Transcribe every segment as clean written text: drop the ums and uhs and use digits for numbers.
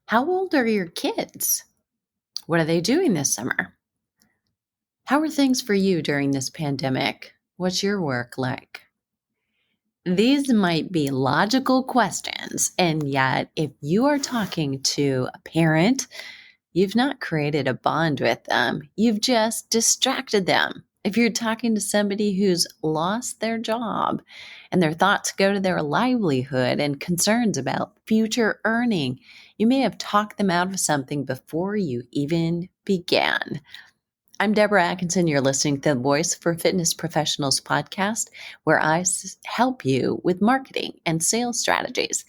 How old are your kids? What are they doing this summer? How are things for you during this pandemic? What's your work like? These might be logical questions, and yet, if you are talking to a parent, you've not created a bond with them. You've just distracted them. If you're talking to somebody who's lost their job and their thoughts go to their livelihood and concerns about future earning, you may have talked them out of something before you even began. I'm Deborah Atkinson. You're listening to the Voice for Fitness Professionals podcast, where I help you with marketing and sales strategies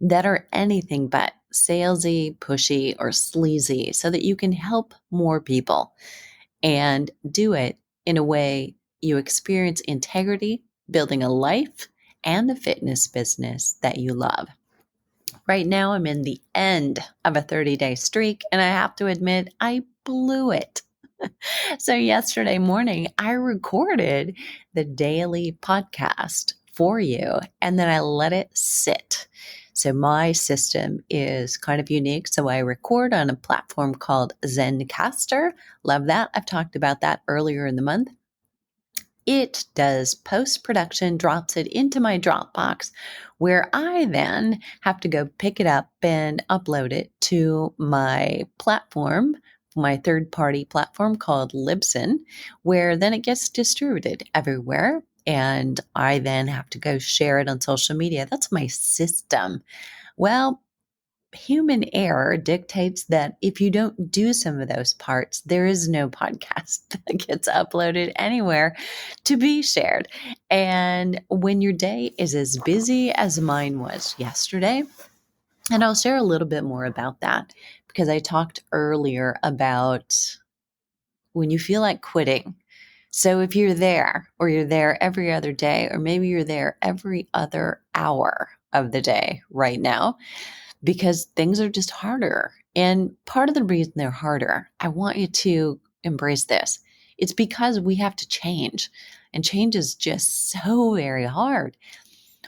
that are anything but salesy, pushy, or sleazy so that you can help more people and do it in a way you experience integrity, building a life and a fitness business that you love. Right now, I'm in the end of a 30-day streak, and I have to admit, I blew it. So yesterday morning, I recorded the daily podcast for you, and then I let it sit. So my system is kind of unique. So I record on a platform called Zencaster. Love that. I've talked about that earlier in the month. It does post-production, drops it into my Dropbox, where I then have to go pick it up and upload it to my platform, my third-party platform called Libsyn, where then it gets distributed everywhere. And I then have to go share it on social media. That's my system. Well, human error dictates that if you don't do some of those parts, there is no podcast that gets uploaded anywhere to be shared. And when your day is as busy as mine was yesterday, and I'll share a little bit more about that because I talked earlier about when you feel like quitting. So if you're there, or you're there every other day, or maybe you're there every other hour of the day right now, because things are just harder. And part of the reason they're harder, I want you to embrace this. It's because we have to change. And change is just so very hard.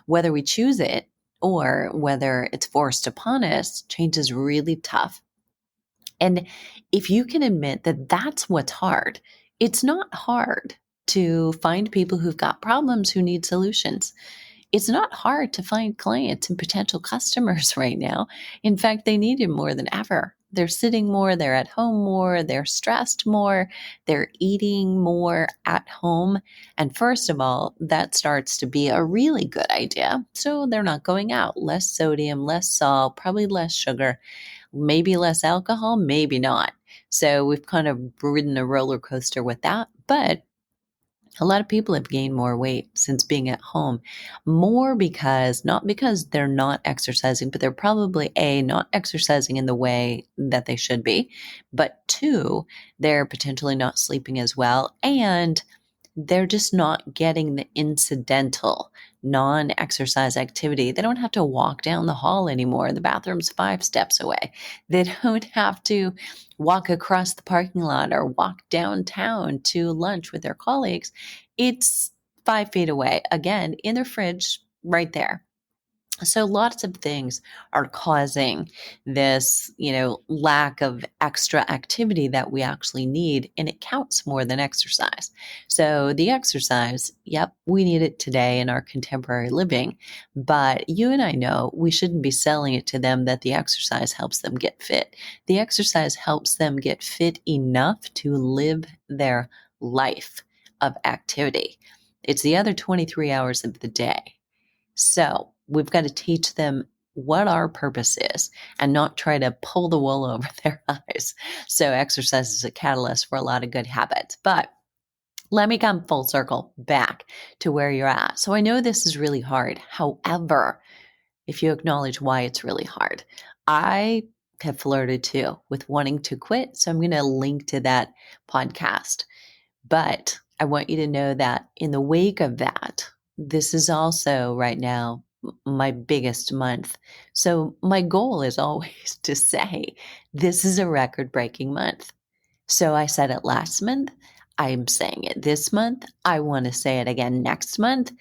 Whether we choose it or whether it's forced upon us, change is really tough. And if you can admit that that's what's hard, it's not hard to find people who've got problems who need solutions. It's not hard to find clients and potential customers right now. In fact, they need it more than ever. They're sitting more, they're at home more, they're stressed more, they're eating more at home. And first of all, that starts to be a really good idea. So they're not going out. Less sodium, less salt, probably less sugar, maybe less alcohol, maybe not. So we've kind of ridden a roller coaster with that. But a lot of people have gained more weight since being at home, more because, not because they're not exercising, but they're probably not exercising in the way that they should be, but two, they're potentially not sleeping as well, and they're just not getting the incidental non-exercise activity. They don't have to walk down the hall anymore. The bathroom's 5 steps away. They don't have to walk across the parking lot or walk downtown to lunch with their colleagues. It's 5 feet away, again, in their fridge right there. So lots of things are causing this, lack of extra activity that we actually need, and it counts more than exercise. So the exercise, yep, we need it today in our contemporary living, but you and I know we shouldn't be selling it to them that the exercise helps them get fit. The exercise helps them get fit enough to live their life of activity. It's the other 23 hours of the day. So we've got to teach them what our purpose is and not try to pull the wool over their eyes. So exercise is a catalyst for a lot of good habits. But let me come full circle back to where you're at. So I know this is really hard. However, if you acknowledge why it's really hard, I have flirted too with wanting to quit. So I'm going to link to that podcast. But I want you to know that in the wake of that, this is also right now my biggest month. So my goal is always to say, this is a record-breaking month. So I said it last month. I'm saying it this month. I want to say it again next month.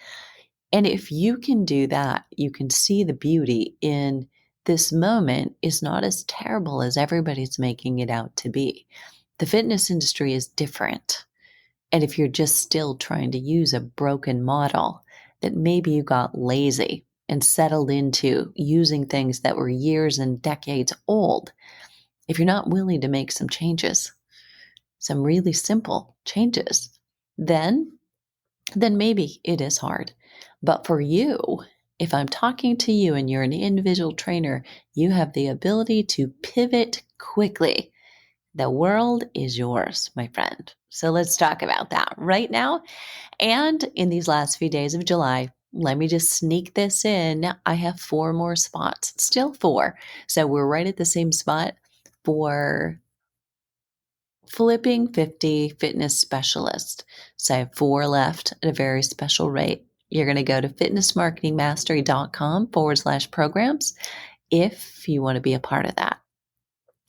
And if you can do that, you can see the beauty in this moment is not as terrible as everybody's making it out to be. The fitness industry is different. And if you're just still trying to use a broken model, that maybe you got lazy and settled into using things that were years and decades old, if you're not willing to make some changes, some really simple changes, then maybe it is hard. But for you, if I'm talking to you and you're an individual trainer, you have the ability to pivot quickly. The world is yours, my friend. So let's talk about that right now. And in these last few days of July, let me just sneak this in. I have 4 more spots, still 4. So we're right at the same spot for Flipping 50 Fitness Specialist. So I have 4 left at a very special rate. You're going to go to fitnessmarketingmastery.com/programs if you want to be a part of that.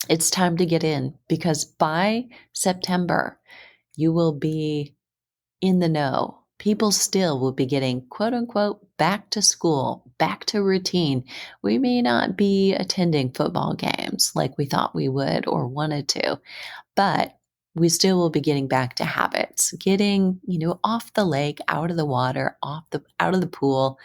It's time to get in because by September, you will be in the know. People still will be getting quote unquote back to school, back to routine. We may not be attending football games like we thought we would or wanted to, but we still will be getting back to habits, getting, off the lake, out of the water, out of the pool,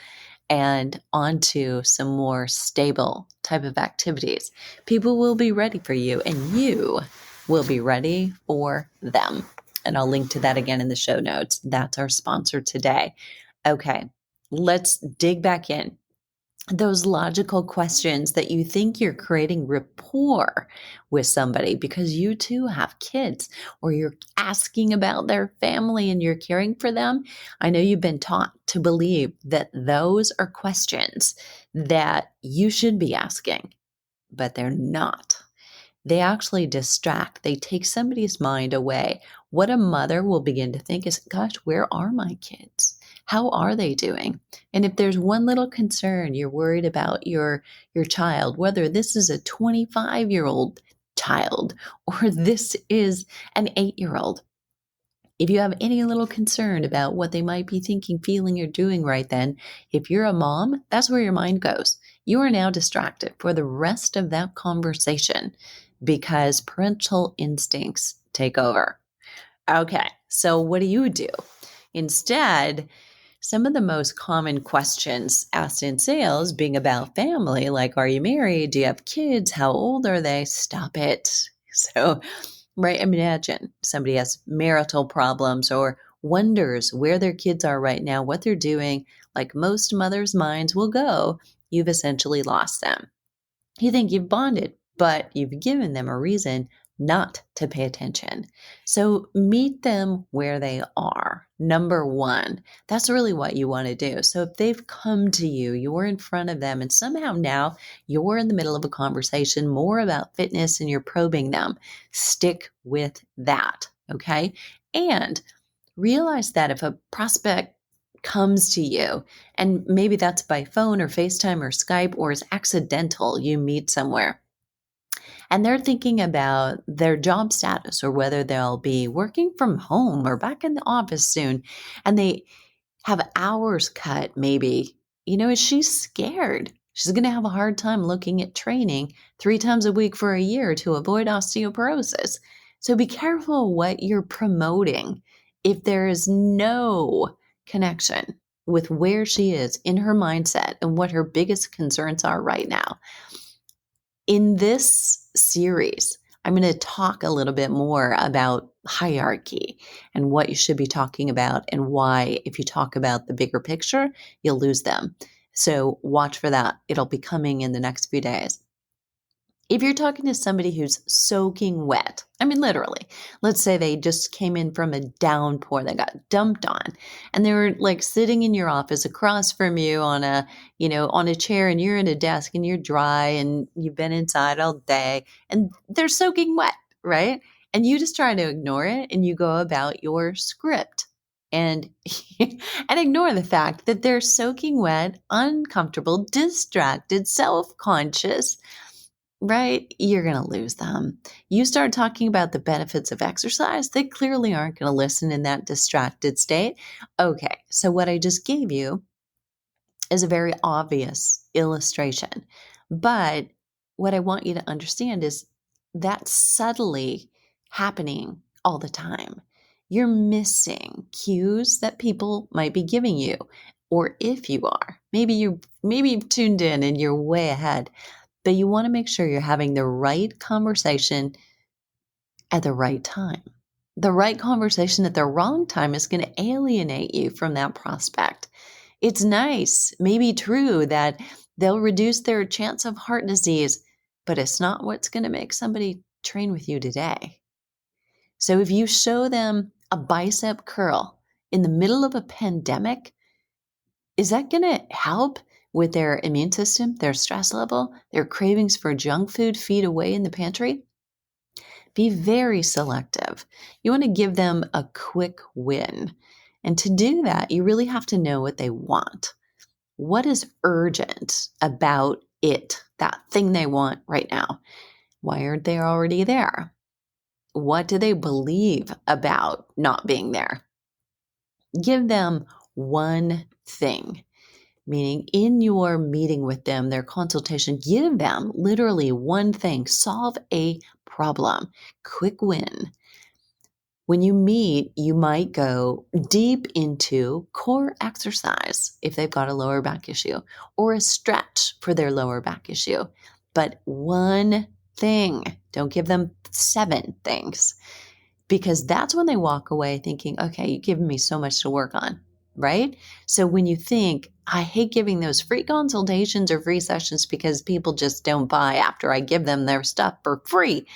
and onto some more stable type of activities. People will be ready for you and you will be ready for them. And I'll link to that again in the show notes. That's our sponsor today. Okay, let's dig back in. Those logical questions that you think you're creating rapport with somebody because you too have kids or you're asking about their family and you're caring for them. I know you've been taught to believe that those are questions that you should be asking, but they're not. They actually distract. They take somebody's mind away. What a mother will begin to think is, gosh, where are my kids? How are they doing? And if there's one little concern you're worried about your child, whether this is a 25-year-old child or this is an 8-year-old, if you have any little concern about what they might be thinking, feeling, or doing right then, if you're a mom, that's where your mind goes. You are now distracted for the rest of that conversation because parental instincts take over. Okay, so what do you do? Instead, some of the most common questions asked in sales being about family, like, are you married? Do you have kids? How old are they? Stop it. So, right, imagine somebody has marital problems or wonders where their kids are right now, what they're doing. Like most mothers' minds will go, you've essentially lost them. You think you've bonded, but you've given them a reason not to pay attention. So meet them where they are. Number 1, that's really what you want to do. So if they've come to you, you're in front of them, and somehow now you're in the middle of a conversation more about fitness and you're probing them, stick with that. Okay. And realize that if a prospect comes to you, and maybe that's by phone or FaceTime or Skype, or is accidental, you meet somewhere, and they're thinking about their job status or whether they'll be working from home or back in the office soon, and they have hours cut, maybe, is she scared? She's going to have a hard time looking at training 3 times a week for a year to avoid osteoporosis. So be careful what you're promoting if there is no connection with where she is in her mindset and what her biggest concerns are right now. In this series, I'm going to talk a little bit more about hierarchy and what you should be talking about and why, if you talk about the bigger picture, you'll lose them. So watch for that. It'll be coming in the next few days. If you're talking to somebody who's soaking wet, I mean, literally, let's say they just came in from a downpour that got dumped on, and they were like sitting in your office across from you on a chair, and you're at a desk and you're dry and you've been inside all day and they're soaking wet, right? And you just try to ignore it and you go about your script and and ignore the fact that they're soaking wet, uncomfortable, distracted, self-conscious, right? You're going to lose them. You start talking about the benefits of exercise, they clearly aren't going to listen in that distracted state. Okay, so what I just gave you is a very obvious illustration. But what I want you to understand is that's subtly happening all the time. You're missing cues that people might be giving you. Or if you are, maybe you've tuned in and you're way ahead, but you want to make sure you're having the right conversation at the right time. The right conversation at the wrong time is going to alienate you from that prospect. It's nice, maybe true, that they'll reduce their chance of heart disease, but it's not what's going to make somebody train with you today. So if you show them a bicep curl in the middle of a pandemic, is that going to help with their immune system, their stress level, their cravings for junk food feed away in the pantry? Be very selective. You want to give them a quick win. And to do that, you really have to know what they want. What is urgent about it, that thing they want right now? Why aren't they already there? What do they believe about not being there? Give them one thing, meaning in your meeting with them, their consultation, give them literally one thing. Solve a problem. Quick win. When you meet, you might go deep into core exercise if they've got a lower back issue, or a stretch for their lower back issue. But one thing, don't give them 7 things, because that's when they walk away thinking, okay, you've given me so much to work on, right? So when you think, I hate giving those free consultations or free sessions because people just don't buy after I give them their stuff for free.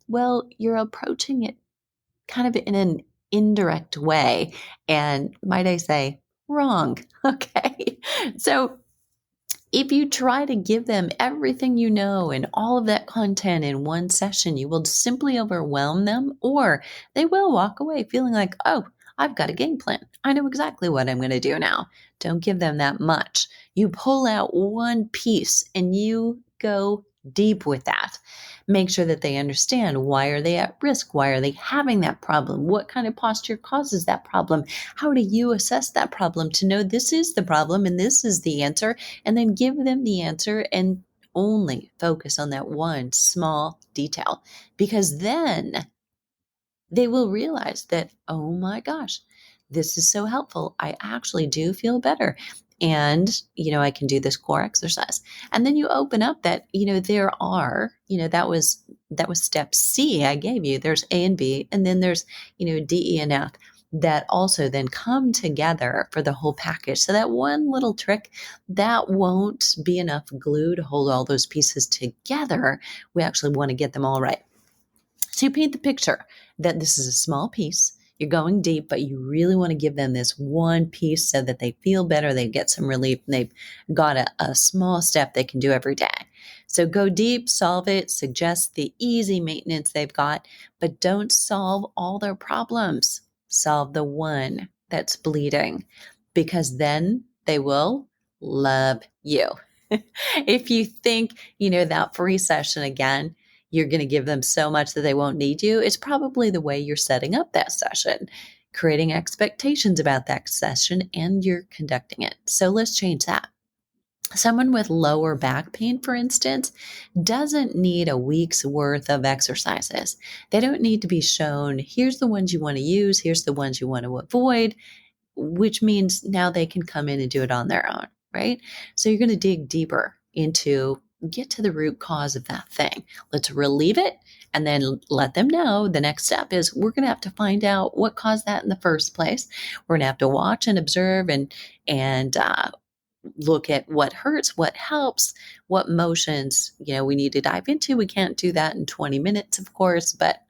Well, you're approaching it kind of in an indirect way. And might I say, wrong. Okay. So if you try to give them everything you know and all of that content in one session, you will simply overwhelm them, or they will walk away feeling like, oh, I've got a game plan. I know exactly what I'm going to do now. Don't give them that much. You pull out one piece and you go deep with that. Make sure that they understand, why are they at risk? Why are they having that problem? What kind of posture causes that problem? How do you assess that problem to know this is the problem and this is the answer? And then give them the answer and only focus on that one small detail, because then they will realize that, oh my gosh, this is so helpful. I actually do feel better. And, I can do this core exercise. And then you open up that, there are, that was step C I gave you. There's A and B, and then there's, D, E, and F that also then come together for the whole package. So that one little trick, that won't be enough glue to hold all those pieces together. We actually want to get them all right. So you paint the picture that this is a small piece. You're going deep, but you really want to give them this one piece so that they feel better, they get some relief, and they've got a small step they can do every day. So go deep, solve it, suggest the easy maintenance they've got, but don't solve all their problems. Solve the one that's bleeding, because then they will love you. If you think, that free session again, you're going to give them so much that they won't need you, it's probably the way you're setting up that session, creating expectations about that session, and you're conducting it. So let's change that. Someone with lower back pain, for instance, doesn't need a week's worth of exercises. They don't need to be shown, here's the ones you want to use, here's the ones you want to avoid, which means now they can come in and do it on their own, right? So you're going to dig deeper into, get to the root cause of that thing. Let's relieve it, and then let them know the next step is we're going to have to find out what caused that in the first place. We're going to have to watch and observe and look at what hurts, what helps, what motions, we need to dive into. We can't do that in 20 minutes, of course, but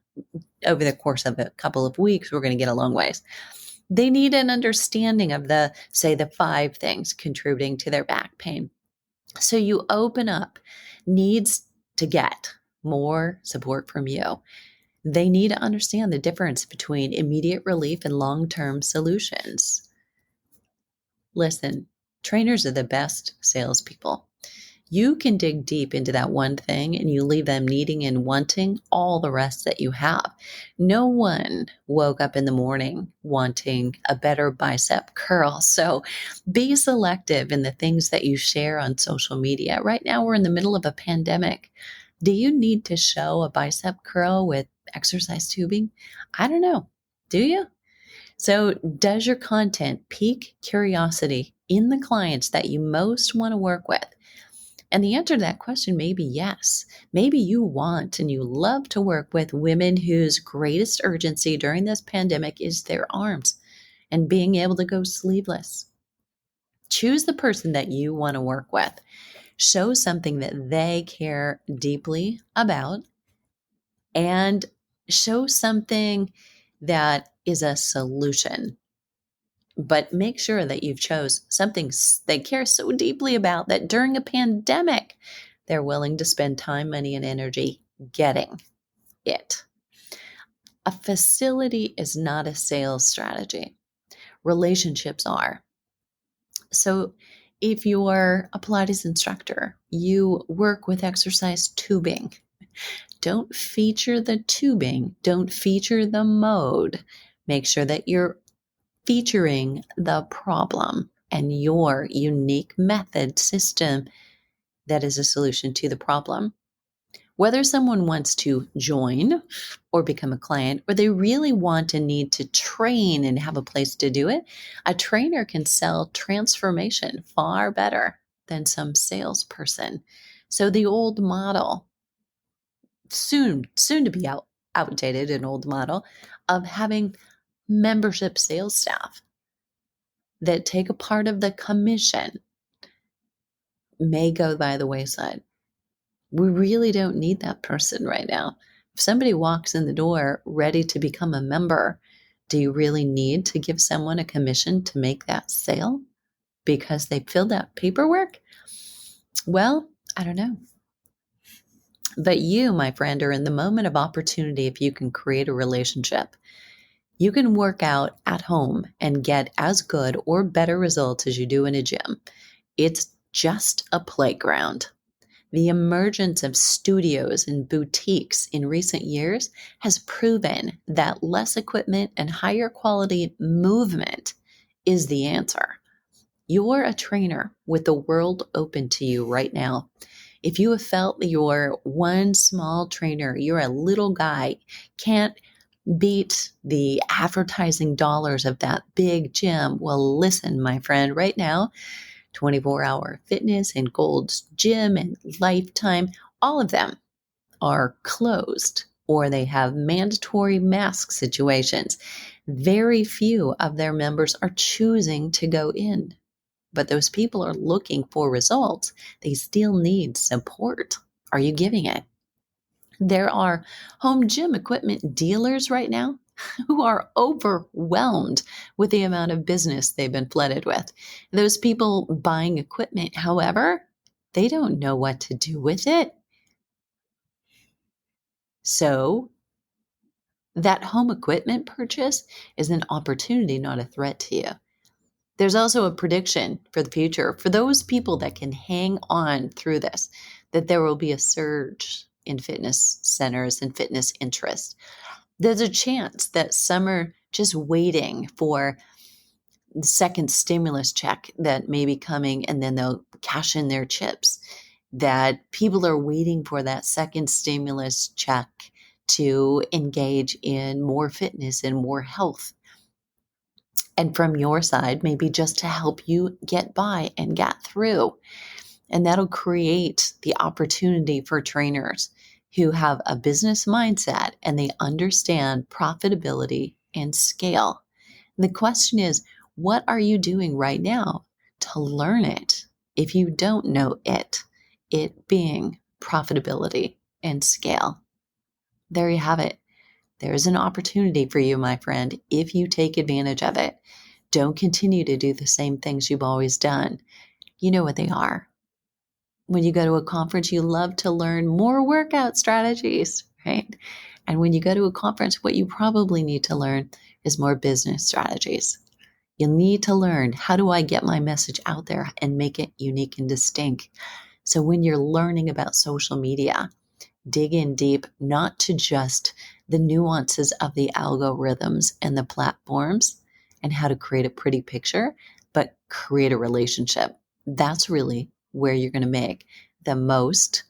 over the course of a couple of weeks, we're going to get a long ways. They need an understanding of the 5 things contributing to their back pain. So you open up needs to get more support from you. They need to understand the difference between immediate relief and long-term solutions. Listen, trainers are the best salespeople. You can dig deep into that one thing and you leave them needing and wanting all the rest that you have. No one woke up in the morning wanting a better bicep curl. So be selective in the things that you share on social media. Right now, we're in the middle of a pandemic. Do you need to show a bicep curl with exercise tubing? I don't know. Do you? So, does your content pique curiosity in the clients that you most want to work with? And the answer to that question may be yes. Maybe you want and you love to work with women whose greatest urgency during this pandemic is their arms and being able to go sleeveless. Choose the person that you want to work with. Show something that they care deeply about and show something that is a solution. But make sure that you've chose something they care so deeply about that during a pandemic, they're willing to spend time, money, and energy getting it. A facility is not a sales strategy. Relationships are. So if you're a Pilates instructor, you work with exercise tubing. Don't feature the tubing. Don't feature the mode. Make sure that you're featuring the problem and your unique method system that is a solution to the problem. Whether someone wants to join or become a client, or they really want and need to train and have a place to do it, a trainer can sell transformation far better than some salesperson. So the old model, soon to be outdated, an old model of having membership sales staff that take a part of the commission may go by the wayside. We really don't need that person right now. If somebody walks in the door ready to become a member, do you really need to give someone a commission to make that sale because they filled out paperwork? Well, I don't know. But you, my friend, are in the moment of opportunity if you can create a relationship. You can work out at home and get as good or better results as you do in a gym. It's just a playground. The emergence of studios and boutiques in recent years has proven that less equipment and higher quality movement is the answer. You're a trainer with the world open to you right now. If you have felt that you're one small trainer, you're a little guy, can't beat the advertising dollars of that big gym, well, listen, my friend, right now, 24-hour fitness and Gold's Gym and Lifetime, all of them are closed or they have mandatory mask situations. Very few of their members are choosing to go in, but those people are looking for results. They still need support. Are you giving it? There are home gym equipment dealers right now who are overwhelmed with the amount of business they've been flooded with. Those people buying equipment, however, they don't know what to do with it. So that home equipment purchase is an opportunity, not a threat to you. There's also a prediction for the future for those people that can hang on through this, that there will be a surge in fitness centers and fitness interest. There's a chance that some are just waiting for the second stimulus check that may be coming and then they'll cash in their chips. That people are waiting for that second stimulus check to engage in more fitness and more health. And from your side, maybe just to help you get by and get through. And that'll create the opportunity for trainers who have a business mindset and they understand profitability and scale. And the question is, what are you doing right now to learn it if you don't know it? It being profitability and scale. There you have it. There's an opportunity for you, my friend, if you take advantage of it. Don't continue to do the same things you've always done. You know what they are. When you go to a conference, you love to learn more workout strategies, right? And when you go to a conference, what you probably need to learn is more business strategies. You need to learn, how do I get my message out there and make it unique and distinct? So when you're learning about social media, dig in deep, not to just the nuances of the algorithms and the platforms and how to create a pretty picture, but create a relationship. That's really where you're going to make the most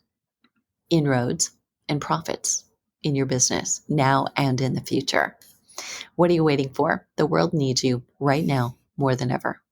inroads and profits in your business now and in the future. What are you waiting for? The world needs you right now more than ever.